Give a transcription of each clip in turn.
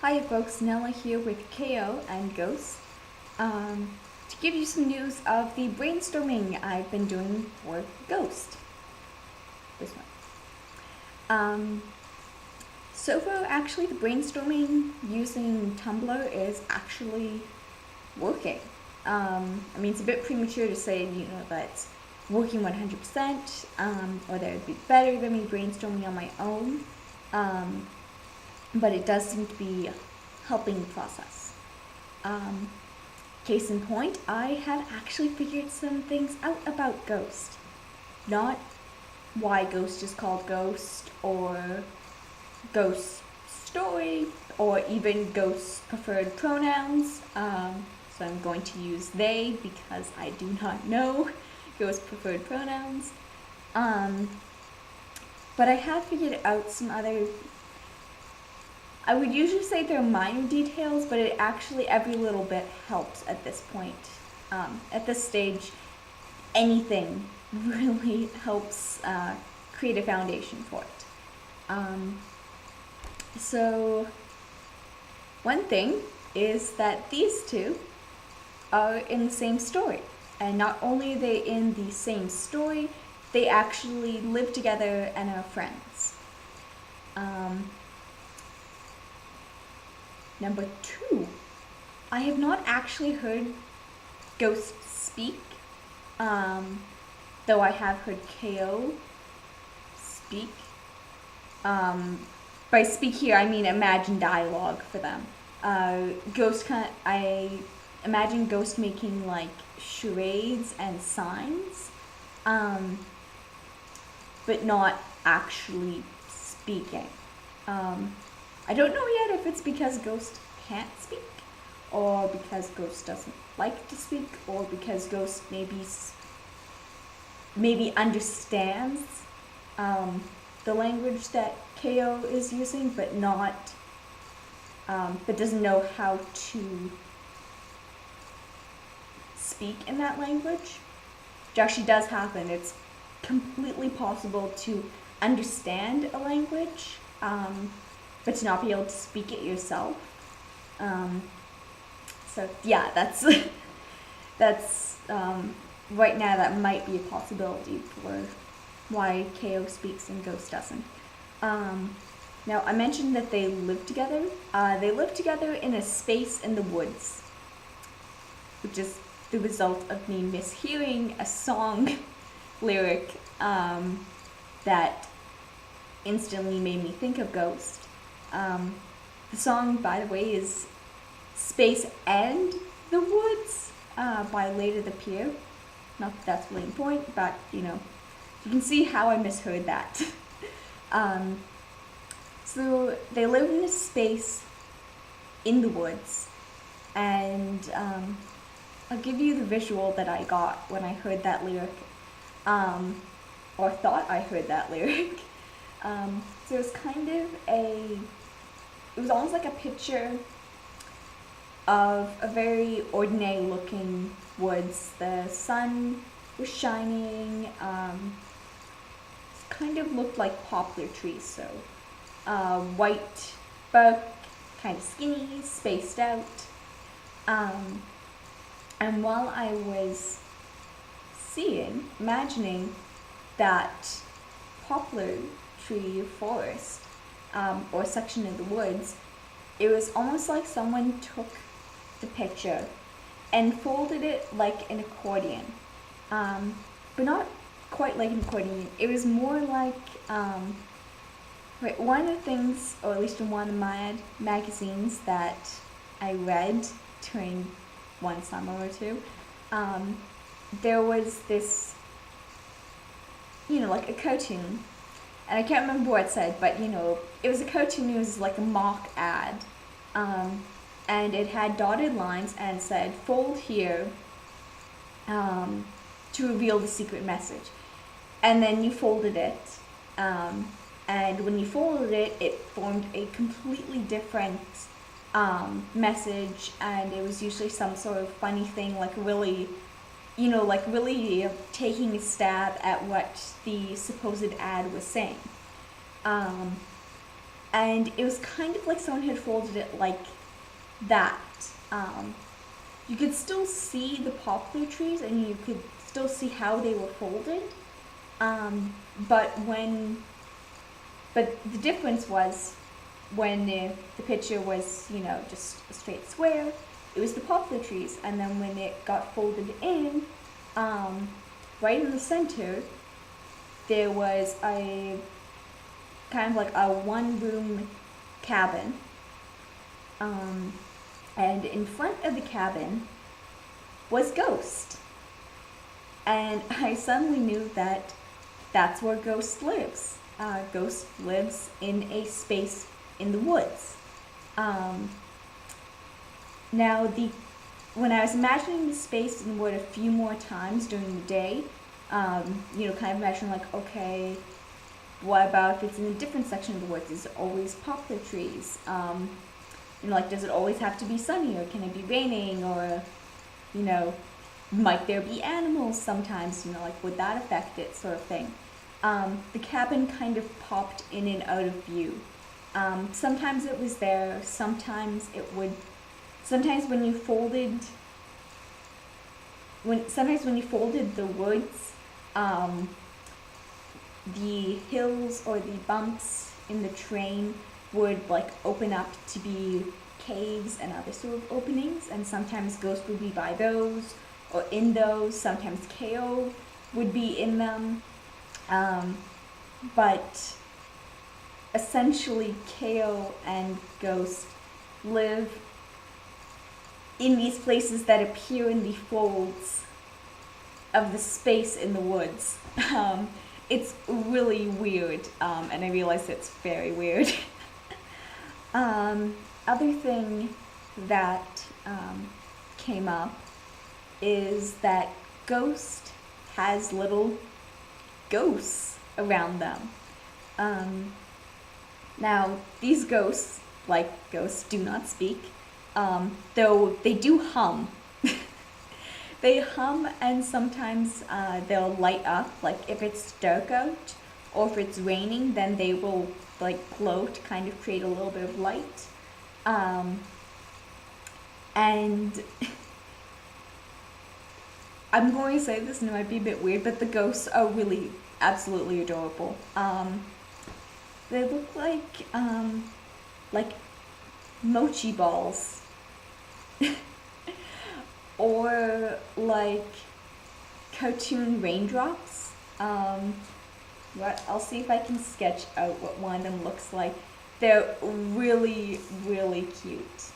Hi folks, Nella here with KO and Ghost to give you some news of the brainstorming I've been doing for Ghost this month. So far, actually, the brainstorming using Tumblr is actually working. It's a bit premature to say, that it's working 100%, or that it would be better than me brainstorming on my own. But it does seem to be helping the process. Case in point, I have actually figured some things out about Ghost. Not why Ghost is called Ghost, or Ghost story, or even Ghost preferred pronouns. So I'm going to use they because I do not know Ghost preferred pronouns. But I have figured out some other, I would usually say they're minor details, but it actually, every little bit helps at this point. At this stage, anything really helps create a foundation for it. So one thing is that these two are in the same story. And not only are they in the same story, they actually live together and are friends. Number two, I have not actually heard Ghost speak, though I have heard KO speak. By speak here, I mean imagine dialogue for them. I imagine Ghost making like charades and signs, but not actually speaking. I don't know yet if it's because Ghost can't speak, or because Ghost doesn't like to speak, or because Ghost maybe understands the language that KO is using, but doesn't know how to speak in that language, which actually does happen. It's completely possible to understand a language, but to not be able to speak it yourself. So yeah, that's right now that might be a possibility for why KO speaks and Ghost doesn't. Now I mentioned that they live together. They live together in a space in the woods, which is the result of me mishearing a song lyric that instantly made me think of Ghost. The song, by the way, is Space and the Woods by Later the Pier. Not that that's really important, but you can see how I misheard that. So they live in this space in the woods, and I'll give you the visual that I got when I heard that lyric, or thought I heard that lyric. So it was it was almost like a picture of a very ordinary looking woods. The sun was shining, kind of looked like poplar trees, so white bark, kind of skinny, spaced out. And while I was imagining that poplar tree forest, or section of the woods, it was almost like someone took the picture and folded it like an accordion, but not quite like an accordion. It was more like one of the things, or at least in one of my magazines that I read during one summer or two, there was this, like a cartoon, and I can't remember what it said, but it was a cartoon. It was like a mock ad, and it had dotted lines and said "fold here" to reveal the secret message, and then you folded it, and when you folded it, it formed a completely different message, and it was usually some sort of funny thing, like really taking a stab at what the supposed ad was saying. and it was kind of like someone had folded it like that. You could still see the poplar trees, and you could still see how they were folded. But the difference was when the picture was, just a straight square, it was the poplar trees, and then when it got folded in, right in the center, there was a kind of like a one-room cabin, and in front of the cabin was Ghost, and I suddenly knew that that's where Ghost lives. Ghost lives in a space in the woods. Now, when I was imagining the space in the wood a few more times during the day, kind of imagining like, okay, what about if it's in a different section of the woods? Is it always poplar trees? Does it always have to be sunny, or can it be raining, or, might there be animals sometimes? Would that affect it, sort of thing. The cabin kind of popped in and out of view. Sometimes it was there, sometimes it would. Sometimes when you folded the woods, the hills or the bumps in the terrain would open up to be caves and other sort of openings, and sometimes Ghost would be by those or in those. Sometimes KO would be in them, but essentially KO and Ghost live in these places that appear in the folds of the space in the woods. It's really weird, and I realize it's very weird. Other thing that came up is that Ghost has little ghosts around them. Now, these ghosts, like ghosts, do not speak, though they do hum. They hum, and sometimes they'll light up. If it's dark out or if it's raining, then they will glow to kind of create a little bit of light. And I'm going to say this, and it might be a bit weird, but the ghosts are really absolutely adorable. They look like mochi balls. Or cartoon raindrops. I'll see if I can sketch out what one of them looks like. They're really, really cute.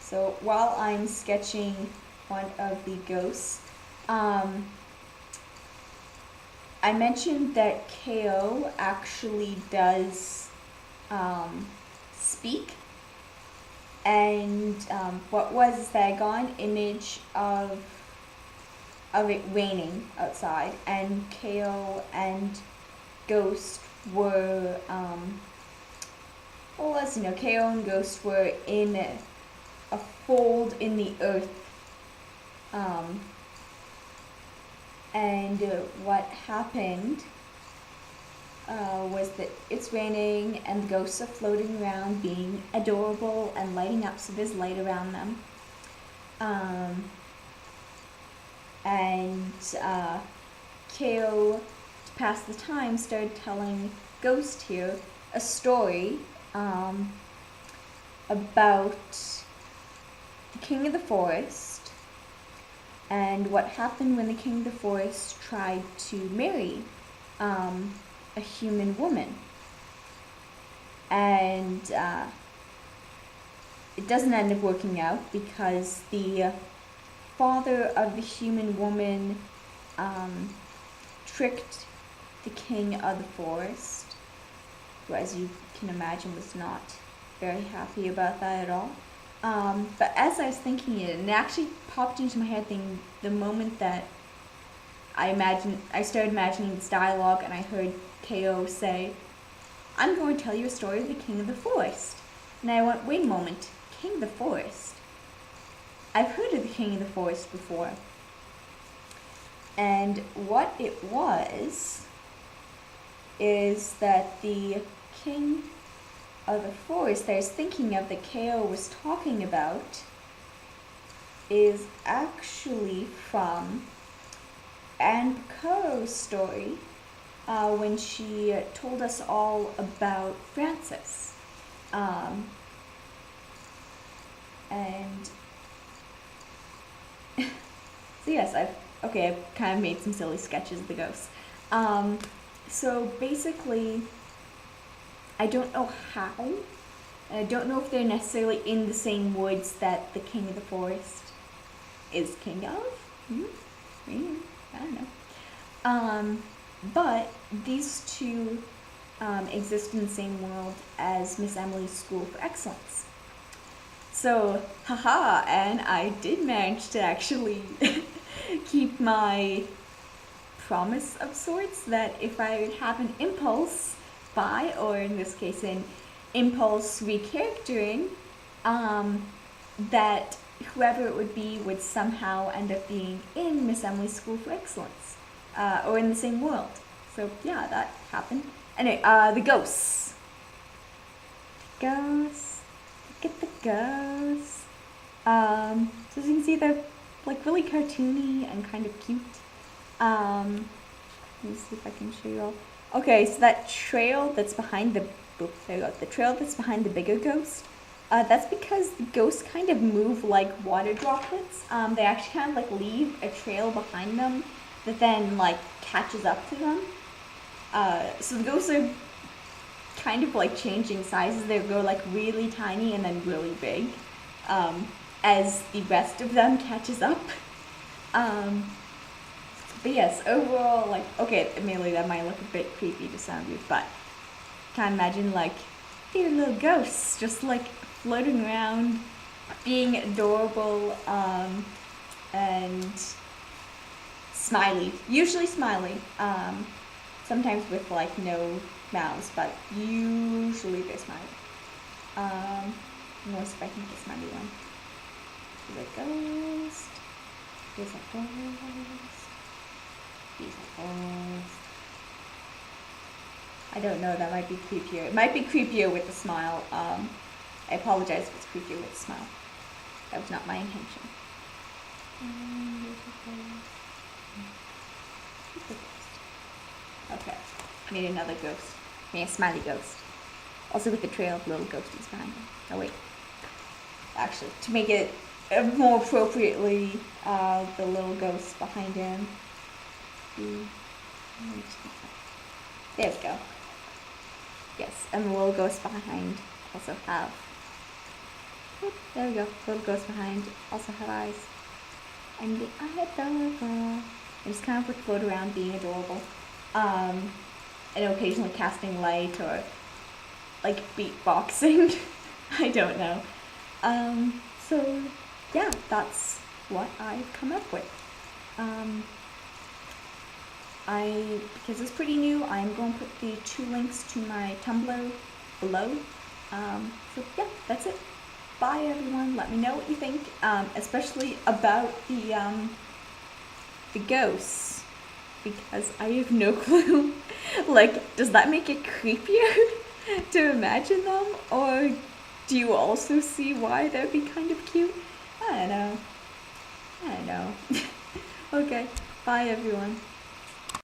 So while I'm sketching one of the ghosts, I mentioned that KO actually does speak. And what was is that I got an image of it raining outside, and KO and Ghost were KO and Ghost were in a fold in the earth, and what happened was that it's raining and the ghosts are floating around being adorable and lighting up, so there's light around them. And KO, to pass the time, started telling Ghost here a story about the King of the Forest and what happened when the King of the Forest tried to marry a human woman. And it doesn't end up working out because the father of the human woman tricked the King of the Forest, who, as you can imagine, was not very happy about that at all. But as I was thinking it, and it actually popped into my head the moment that I started imagining this dialogue, and I heard KO say, "I'm going to tell you a story of the King of the Forest." And I went, wait a moment, King of the Forest? I've heard of the King of the Forest before. And what it was is that the king of the forest that is thinking of that KO was talking about is actually from Anne Picaro's story when she told us all about Francis. And so yes, I've kind of made some silly sketches of the ghosts. So basically, I don't know how, and I don't know if they're necessarily in the same woods that the king of the forest is king of. Maybe, I don't know. But these two exist in the same world as Miss Emily's School for Excellence. So, haha, and I did manage to actually keep my promise of sorts that if I would have an impulse buy, or in this case an impulse recharactering, that whoever it would be would somehow end up being in Miss Emily's School for Excellence, or in the same world. So yeah, that happened. Anyway, the ghosts. Ghosts. Look at the ghosts. So as you can see, they're like really cartoony and kind of cute. Let me see if I can show you all. Okay, so that trail that's behind the trail that's behind the bigger ghost. That's because the ghosts kind of move like water droplets. They actually kind of like leave a trail behind them that then like catches up to them. So the ghosts are kind of like changing sizes. They go like really tiny and then really big as the rest of them catches up. But yes, overall, like, okay, admittedly that might look a bit creepy to some of you, but can't imagine like these little ghosts just like floating around, being adorable, and smiley. Usually smiley. Sometimes with like no mouths, but usually they're smiley. Let's see if I can get a smiley one. Here's a ghost. Here's a ghost. Here's a ghost. I don't know, that might be creepier. It might be creepier with the smile. I apologize if it's creepier with the smile. That was not my intention. Okay, made another ghost. Made a smiley ghost. Also with the trail of little ghosties behind him. Oh wait. Actually, to make it more appropriately, the little ghost behind him. There we go. Yes, and the little ghost behind also have. Whoop, there we go. The little ghost behind also have eyes. And the adorable. They just kind of like float around being adorable. And occasionally casting light or like beatboxing. I don't know. So yeah, that's what I've come up with. Because it's pretty new, I'm going to put the 2 links to my Tumblr below. So yeah, that's it. Bye everyone. Let me know what you think, especially about the ghosts, because I have no clue. Like, does that make it creepier to imagine them, or do you also see why that'd be kind of cute? I don't know. Okay, bye everyone.